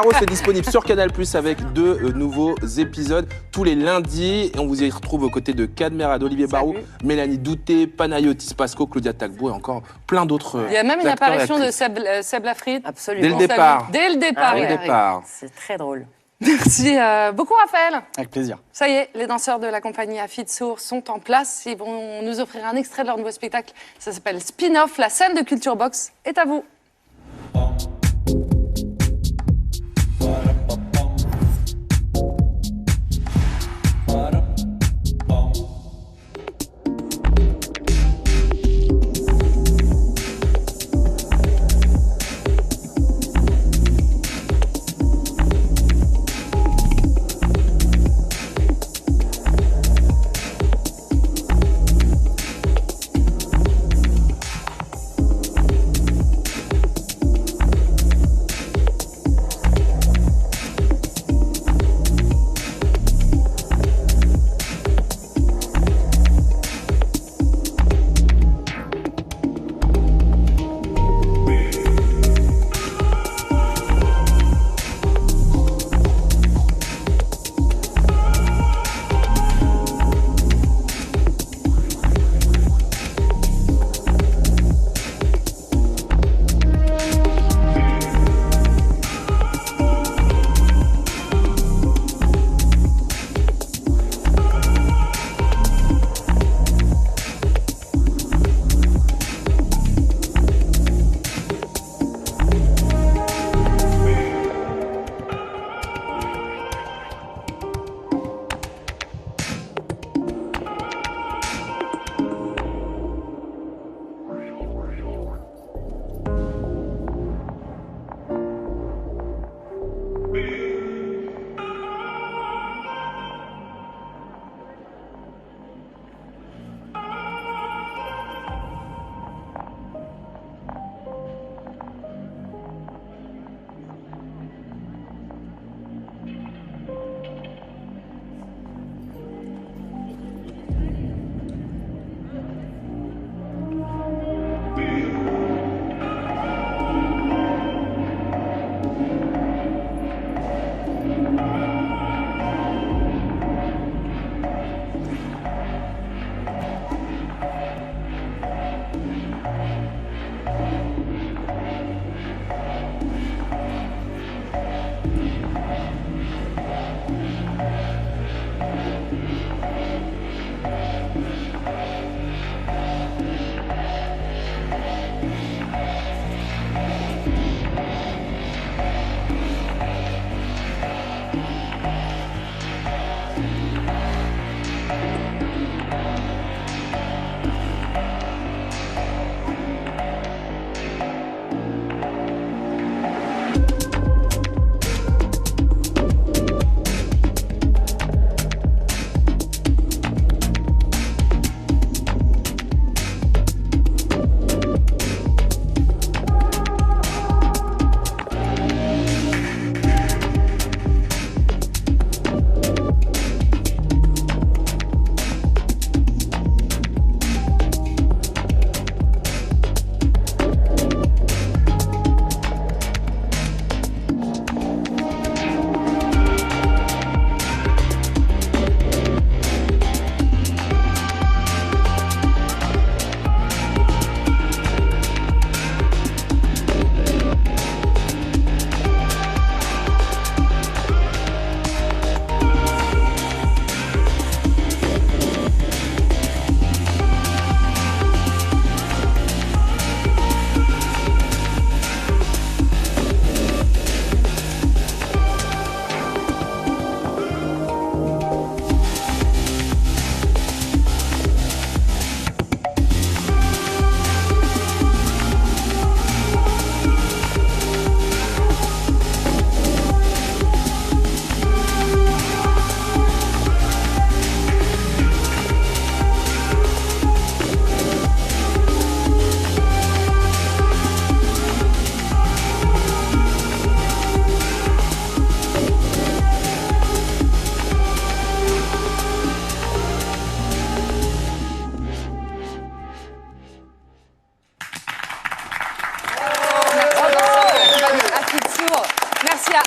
Caro, c'est disponible sur Canal+, avec 2 nouveaux épisodes tous les lundis. Et on vous y retrouve aux côtés de Cadmerade, d'Olivier Barou, Mélanie Douté, Panayotis Pasco, Claudia Tagbo et encore plein d'autres. Il y a même une acteurs et apparition de actrices. Seb Lafrite. Absolument. Dès le départ. Dès le départ. Dès le départ. C'est très drôle. Merci beaucoup, Raphaël. Avec plaisir. Ça y est, les danseurs de la compagnie Afid Sour sont en place. Ils vont nous offrir un extrait de leur nouveau spectacle. Ça s'appelle Spin-Off. La scène de Culture Box est à vous.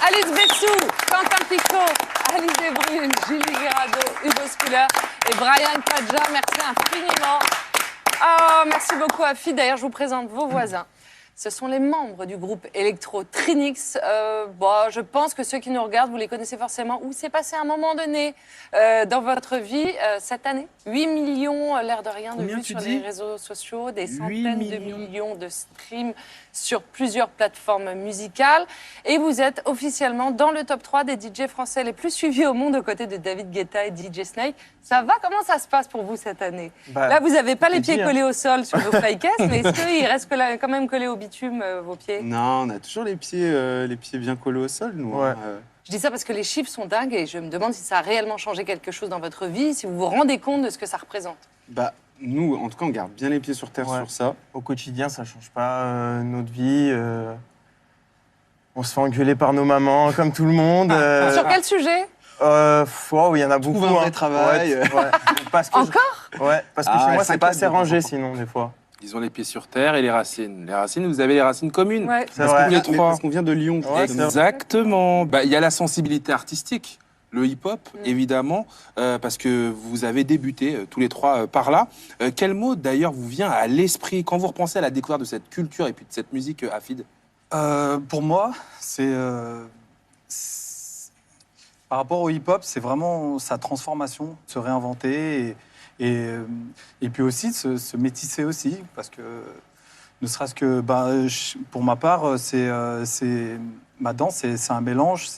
Alice Bessou, Quentin Picot, Alice Desbrunes, Julie Guerrado, Hugo Spuller et Brian Padja. Merci infiniment. Oh, merci beaucoup, Afid. D'ailleurs, je vous présente vos voisins. Ce sont les membres du groupe électro Trinix. Je pense que ceux qui nous regardent, vous les connaissez forcément. Où s'est passé un moment donné dans votre vie cette année 8 millions, l'air de rien, de vues sur les réseaux sociaux, des centaines de millions de streams sur plusieurs plateformes musicales. Et vous êtes officiellement dans le top 3 des DJ français les plus suivis au monde, aux côtés de David Guetta et DJ Snake. Ça va? Comment ça se passe pour vous cette année? Là, vous n'avez pas les pieds collés au sol sur vos flycases, mais est-ce qu'ils restent quand même collés au bitume, vos pieds? Non, on a toujours les pieds bien collés au sol, nous. Ouais. Je dis ça parce que les chiffres sont dingues et je me demande si ça a réellement changé quelque chose dans votre vie, si vous vous rendez compte de ce que ça représente. Nous, en tout cas, on garde bien les pieds sur terre sur ça. Au quotidien, ça change pas notre vie. On se fait engueuler par nos mamans, comme tout le monde. Sur quel sujet? Il y en a beaucoup. Trouve un vrai travail. Parce que Encore? parce que chez moi, c'est pas assez rangé, sinon, des fois. Ils ont les pieds sur terre et les racines. Les racines, vous avez les racines communes. Ouais. C'est vrai. Les trois. Parce qu'on vient de Lyon. Ouais, c'est vrai. Exactement. Il y a la sensibilité artistique, le hip-hop, évidemment, parce que vous avez débuté tous les trois par là. Quel mot, d'ailleurs, vous vient à l'esprit quand vous repensez à la découverte de cette culture et puis de cette musique, Afid? Pour moi, par rapport au hip-hop, c'est vraiment sa transformation, se réinventer et puis aussi se métisser aussi, parce que ne serait-ce que, pour ma part, ma danse, c'est un mélange,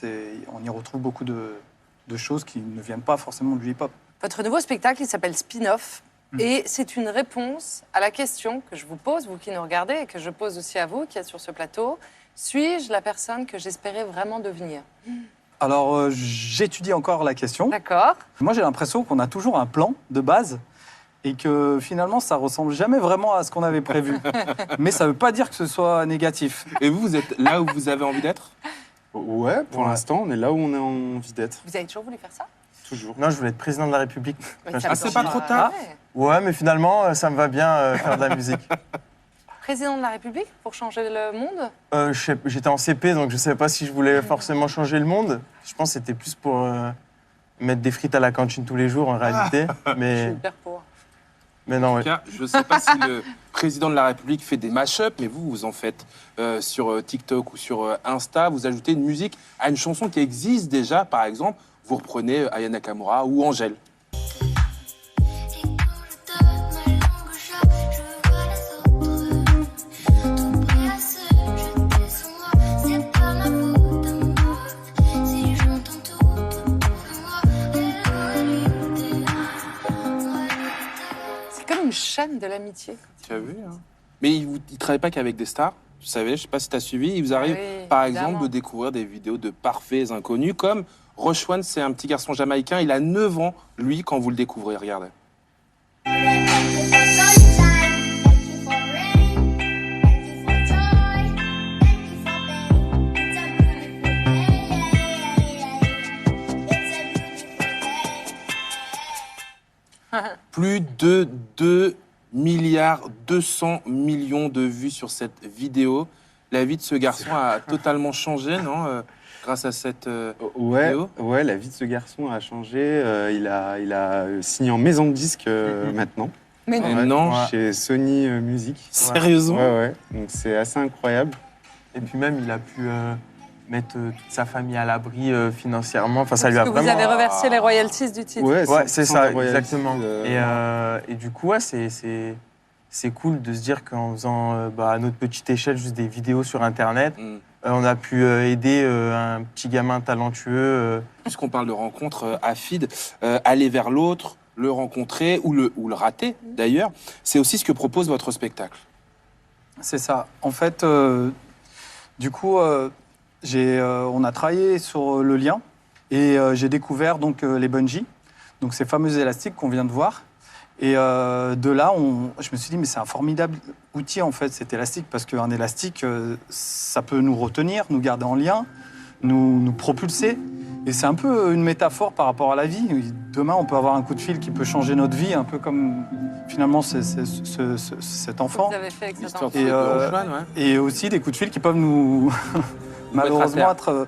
on y retrouve beaucoup de choses qui ne viennent pas forcément du hip-hop. Votre nouveau spectacle, il s'appelle Spin-Off. Et c'est une réponse à la question que je vous pose, vous qui nous regardez, et que je pose aussi à vous, qui êtes sur ce plateau. Suis-je la personne que j'espérais vraiment devenir? Alors, j'étudie encore la question. D'accord. Moi, j'ai l'impression qu'on a toujours un plan de base et que finalement, ça ressemble jamais vraiment à ce qu'on avait prévu. Mais ça ne veut pas dire que ce soit négatif. Et vous êtes là où vous avez envie d'être? Ouais, pour l'instant, on est là où on a envie d'être. Vous avez toujours voulu faire ça? Toujours. Non, je voulais être président de la République. c'est pas trop tard. Ouais, mais finalement, ça me va bien faire de la musique. Président de la République pour changer le monde? J'étais en CP, donc je ne savais pas si je voulais forcément changer le monde. Je pense que c'était plus pour mettre des frites à la cantine tous les jours, en réalité. Je suis Mais hyper pour. non, En ouais. tout cas, je ne sais pas si le président de la République fait des mash-ups, mais vous en faites sur TikTok ou sur Insta. Vous ajoutez une musique à une chanson qui existe déjà, par exemple. Vous reprenez Aya Nakamura ou Angèle. C'est comme une chaîne de l'amitié. Tu as vu, hein? Mais il ne travaille pas qu'avec des stars. Tu savais, je ne sais pas si tu as suivi, il vous arrive, Oui, par évidemment. exemple, de découvrir des vidéos de parfaits inconnus, comme Rochwan, c'est un petit garçon jamaïcain, il a 9 ans, lui, quand vous le découvrez, regardez. Plus de 2,2 milliards de vues sur cette vidéo. La vie de ce garçon a totalement changé, non grâce à cette vidéo. Ouais, la vie de ce garçon a changé. Il a signé en maison de disques maintenant. Mais non. Et non, Ouais. Chez Sony Music. sérieusement. Ouais. Donc c'est assez incroyable. Et puis même, il a pu mettre toute sa famille à l'abri financièrement. Enfin, ça lui a Parce que vous vraiment... avez reversé les royalties du titre. Ouais, c'est sans ça, royalties, exactement. Et du coup, ouais, c'est cool de se dire qu'en faisant à notre petite échelle juste des vidéos sur Internet, Mm. on a pu aider un petit gamin talentueux. Puisqu'on parle de rencontre Afid, aller vers l'autre, le rencontrer ou le rater d'ailleurs, c'est aussi ce que propose votre spectacle. C'est ça. En fait, du coup, on a travaillé sur le lien et j'ai découvert donc les bungees, donc ces fameux élastiques qu'on vient de voir. Et de là, je me suis dit, mais c'est un formidable outil, en fait, cet élastique, parce qu'un élastique, ça peut nous retenir, nous garder en lien, nous propulser. Et c'est un peu une métaphore par rapport à la vie. Demain, on peut avoir un coup de fil qui peut changer notre vie, un peu comme, finalement, cet enfant. Vous avez fait avec cet L'histoire enfant. de Et, Rochwan, ouais. Et aussi des coups de fil qui peuvent nous, malheureusement, être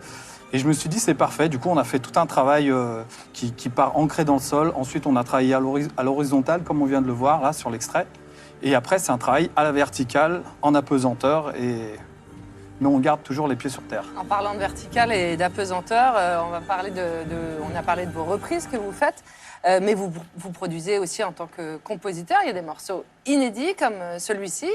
Et je me suis dit, c'est parfait. Du coup, on a fait tout un travail qui part ancré dans le sol. Ensuite, on a travaillé à l'horizontale, comme on vient de le voir là sur l'extrait. Et après, c'est un travail à la verticale, en apesanteur. Mais on garde toujours les pieds sur terre. En parlant de verticale et d'apesanteur, on a parlé de vos reprises que vous faites, mais vous produisez aussi en tant que compositeur. Il y a des morceaux inédits comme celui-ci.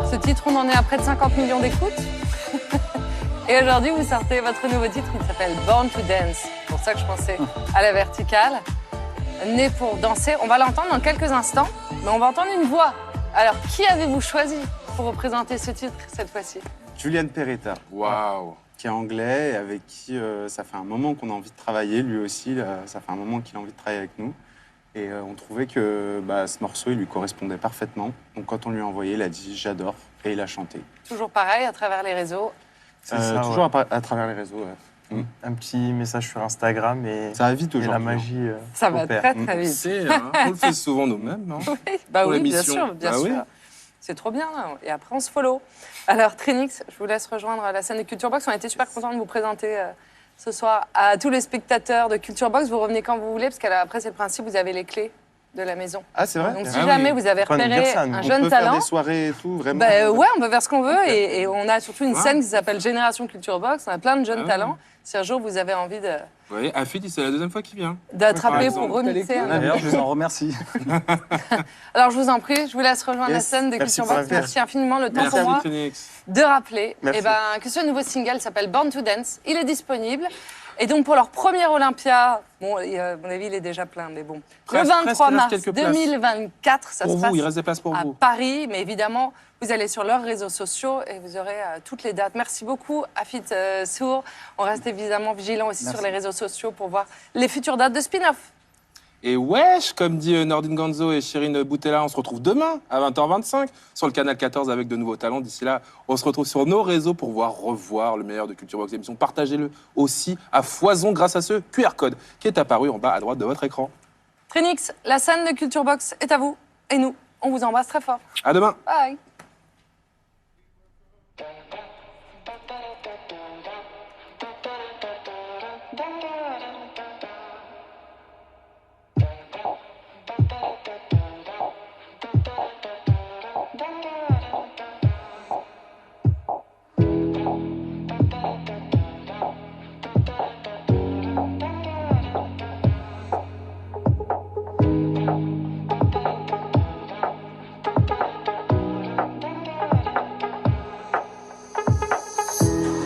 Ce titre, on en est à près de 50 millions d'écoutes. Et aujourd'hui, vous sortez votre nouveau titre qui s'appelle Born to Dance. C'est pour ça que je pensais à la verticale. Né pour danser. On va l'entendre dans quelques instants, mais on va entendre une voix. Alors, qui avez-vous choisi pour représenter ce titre cette fois-ci? Julian Peretta, Waouh. qui est anglais et avec qui ça fait un moment qu'on a envie de travailler. Lui aussi, ça fait un moment qu'il a envie de travailler avec nous. Et on trouvait que ce morceau, il lui correspondait parfaitement. Donc quand on lui a envoyé, il a dit « j'adore » et il a chanté. Toujours pareil, à travers les réseaux. C'est ça, toujours à travers les réseaux. Ouais. Un petit message sur Instagram et, Ça va vite et aujourd'hui. la magie Ça va opère. très très vite. C'est, hein, on le fait souvent nous-mêmes. Hein. Oui, bah Pour oui, bien l'émission. sûr, bien Bah sûr. oui. C'est trop bien, là. Et après, on se follow. Alors, Trinix, je vous laisse rejoindre la scène de Culture Box. On a été super contents de vous présenter ce soir à tous les spectateurs de Culture Box. Vous revenez quand vous voulez, parce qu'après, c'est le principe, vous avez les clés de la maison. Ah, c'est vrai? Donc, si Ah jamais oui. vous avez Faut pas nous repéré dire ça, nous. un On jeune peut faire talent, des soirées et tout, vraiment? ouais, on peut faire ce qu'on veut. Et on a surtout une Ouais. scène qui s'appelle Génération Culture Box. On a plein de jeunes Ah oui. talents. Si un jour vous avez envie Vous voyez, Afid, c'est la deuxième fois qu'il vient. d'attraper Par pour exemple. remixer. D'ailleurs, je vous en remercie. Alors, je vous en prie, je vous laisse rejoindre la Yes. scène de Merci Culture pour Box. l'invitation. Merci infiniment. Le temps Merci, pour moi Phoenix. de rappeler Merci. que ce nouveau single s'appelle Born to Dance. Il est disponible. Et donc, pour leur première Olympia, bon, à mon avis, il est déjà plein, mais bon. Presque, le 23 presque, il reste mars quelques places. 2024, ça Pour se passe vous, il reste des places pour à vous. Paris. Mais évidemment, vous allez sur leurs réseaux sociaux et vous aurez toutes les dates. Merci beaucoup, Afid Sour. On reste évidemment vigilant aussi Merci. sur les réseaux sociaux pour voir les futures dates de spin-off. Et wesh, comme dit Nordine Ganzo et Chirine Boutella, on se retrouve demain à 20h25 sur le canal 14 avec de nouveaux talents. D'ici là, on se retrouve sur nos réseaux pour revoir le meilleur de Culture Box émission. Partagez-le aussi à foison grâce à ce QR code qui est apparu en bas à droite de votre écran. Trinix, la scène de Culture Box est à vous. Et nous, on vous embrasse très fort. À demain. Bye.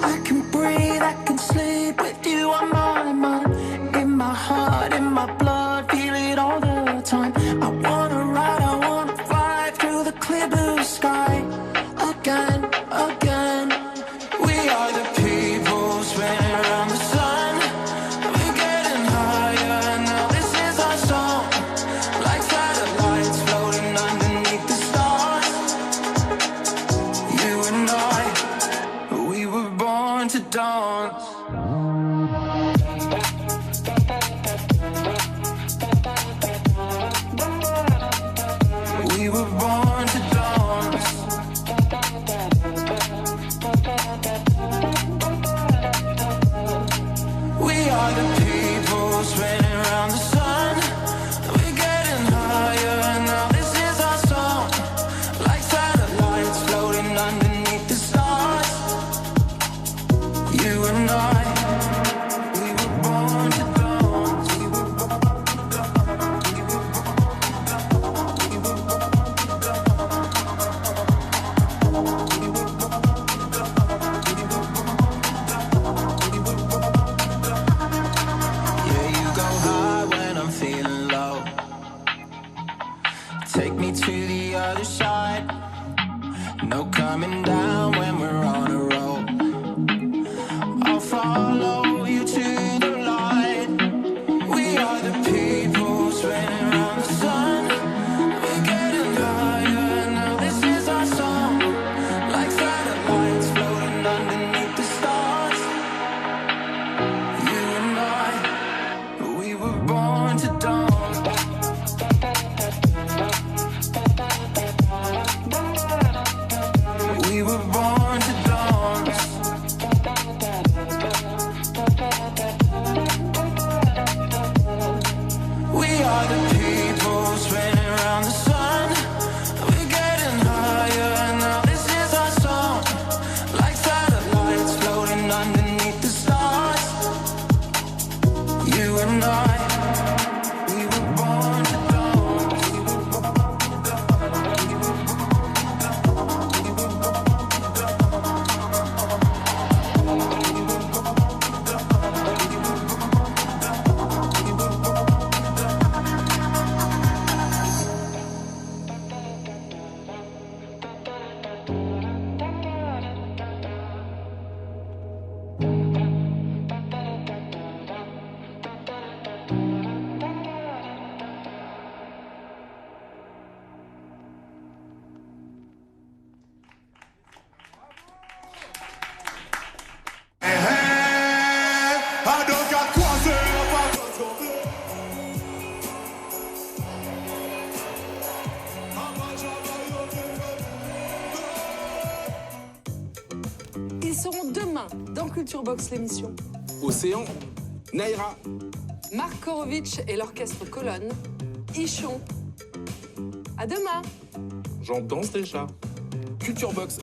I can breathe, I can sleep with you on my mind. In my heart, in my blood, feel it all the time. I wanna ride, I wanna fly through the clear blue sky. Again, again. We are the people spinning around the sun. We're getting higher now, this is our song. Like satellites floating underneath the stars. You and I, we were born to dance. We were born to dance. We are the people spinning around the sun. We're getting higher now, this is our song. Like satellites floating underneath the stars. You and I, we were born to dance. We were born to dance. We were born to dance. We were born to dance. We were born to dance. We were born to dance. We were born to dance. Yeah, you go high when I'm feeling low. Take me to the other side. No coming down when we're on a roll. I'll follow you to the light. We are the people spinning around the sun. We're getting higher now, this is our song. Like satellites floating underneath the stars. You and I, we were born to dance. We were born I don't got crossing up. Ils seront demain dans Culture Box, l'émission. Océan, Naïra. Marc Korovitch et l'orchestre Colonne. Ichon. À demain. J'en danse déjà. Culture Box